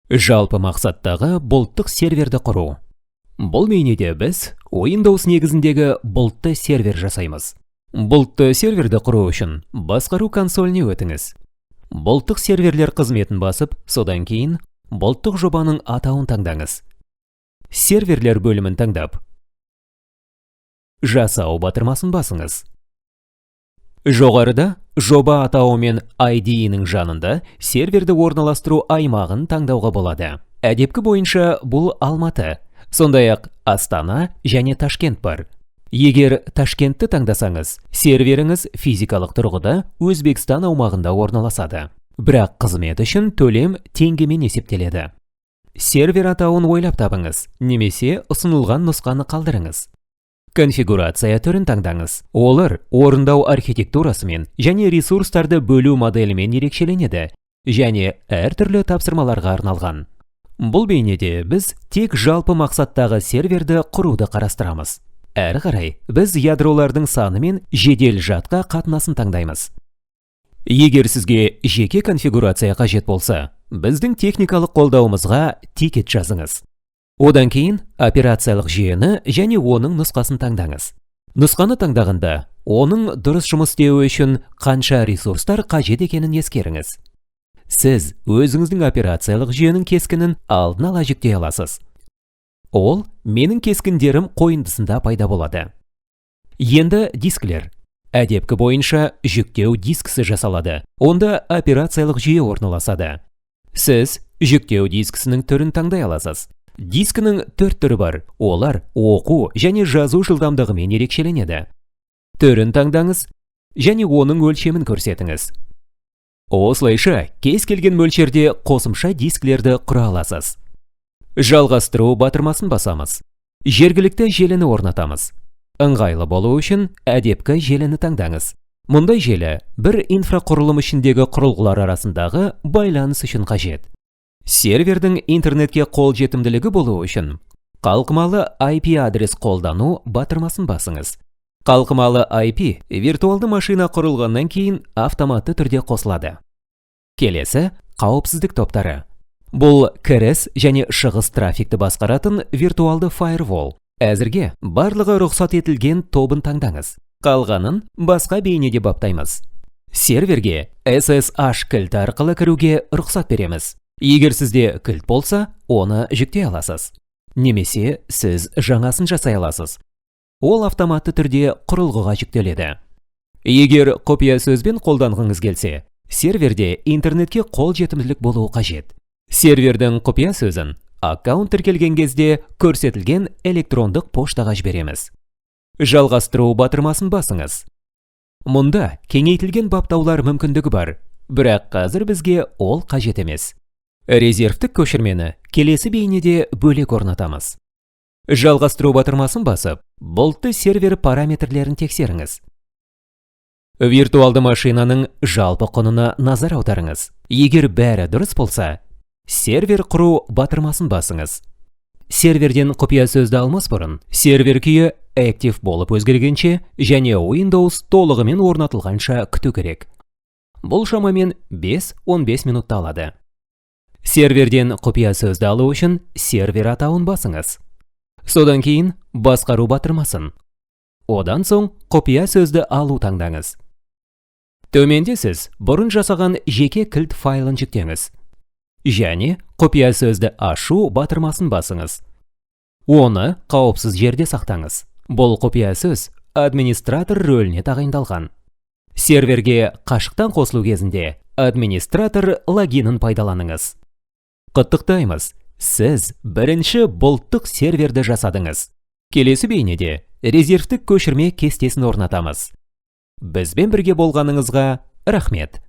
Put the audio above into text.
Жалпы мақсаттағы бұлттық серверді құру. Бұл бейнеде біз Windows негізіндегі бұлтты сервер жасаймыз. Бұлтты серверді құру үшін басқару консоліне өтіңіз. Бұлттық серверлер қызметін басып, содан кейін бұлттық жобаның атауын таңдаңыз. Серверлер бөлімін таңдап, жасау батырмасын басыңыз. Жоғарыда жоба атауы мен ID-інің жанында серверді орналастыру аймағын таңдауға болады. Әдепкі бойынша бұл Алматы, сондай-ақ Астана және Ташкент бар. Егер Ташкентті таңдасаңыз, серверіңіз физикалық тұрғыда Өзбекстан аумағында орналасады. Бірақ қызмет үшін төлем теңгемен есептеледі. Сервер атауын ойлап табыңыз, немесе ұсынылған нұсқаны қалдырыңыз. Конфигурация түрін таңдаңыз. Олар орындау архитектурасымен және ресурстарды бөлу моделімен ерекшеленеді, және әртүрлі тапсырмаларға арналған. Бұл бейнеде біз тек жалпы мақсаттағы серверді құруды қарастырамыз. Әрі қарай біз ядролардың саны мен жедел жадқа қатынасын таңдаймыз. Егер сізге жеке конфигурация қажет болса, біздің техникалық қолдауымызға тикет жазыңыз. Одан кейін операциялық жүйені және оның нұсқасын таңдаңыз. Нұсқаны таңдағанда, оның дұрыс жұмыс істеуі үшін қанша ресурстар қажет екенін ескеріңіз. Сіз өзіңіздің операциялық жүйенің кескінін алдын ала жүктей аласыз. Ол менің кескіндерім қойындысында пайда болады. Енді дисклер. Әдепкі бойынша жүктеу дискісі жасалады. Онда операциялық жүйе орналасады. Сіз жүктеу дискісінің түрін таңдай аласыз. Дискінің 4 түрі бар. Олар оқу және жазу жылдамдығымен ерекшеленеді. Түрін таңдаңыз және оның өлшемін көрсетіңіз. Осылайша, кез келген мөлшерде қосымша дисклерді құра аласыз. Жалғастыру батырмасын басамыз. Жергілікті желіні орнатамыз. Ыңғайлы болу үшін әдепкі желіні таңдаңыз. Мұндай желі бір инфрақұрылым ішіндегі құрылғылар арасындағы байланыс үшін қажет. Сервердің интернетке қол жетімділігі болу үшін қалқымалы IP адрес қолдану батырмасын басыңыз. Қалқымалы IP виртуалды машина құрылғаннан кейін автоматты түрде қосылады. Келесі қауіпсіздік топтары. Бұл кіріс және шығыс трафикті басқаратын виртуалды firewall. Әзірге барлығы рұқсат етілген тобын таңдаңыз. Қалғанын басқа бейнеде баптаймыз. Серверге SSH кілті арқылы кіруге рұқсат береміз. Егер сізде кілт болса, оны жүктей аласыз. Немесе сіз жаңасын жасай аласыз. Ол автоматты түрде құрылғыға жүктеледі. Егер құпия сөзбен қолданғыңыз келсе, серверде интернетке қол жетімділік болуы қажет. Сервердің құпия сөзін аккаунт тіркелген кезде көрсетілген электрондық поштаға жібереміз. Жалғастыру батырмасын басыңыз. Мұнда кеңейтілген баптаулар мүмкіндігі бар, бірақ қазір бізге ол қажет емес. Резервтік көшірмені келесі бейнеде бөлек орнатамыз. Жалғастыру батырмасын басып, бұлтты сервер параметрлерін тексеріңіз. Виртуалды машинаның жалпы құнына назар аударыңыз. Егер бәрі дұрыс болса, сервер құру батырмасын басыңыз. Серверден құпия сөзді алмас бұрын, сервер күйі актив болып өзгергенше және Windows толығымен орнатылғанша күту керек. Бұл шамамен 5-15 минутта алады. Серверден құпия сөзді алу үшін сервер атауын басыңыз. Содан кейін басқару батырмасын. Одан соң құпия сөзді алу таңдаңыз. Төменде сіз бұрын жасаған жеке кілт файлын жүктеңіз. Және құпия сөзді ашу батырмасын басыңыз. Оны қауіпсіз жерде сақтаңыз. Бұл құпия сөз администратор рөліне тағайындалған. Серверге қашықтан қосылу кезінде администратор логинін пайдаланыңыз. Құттықтаймыз, сіз бірінші бұлттық серверді жасадыңыз. Келесі бейнеде резервтік көшірме кестесін орнатамыз. Бізбен бірге болғаныңызға рахмет.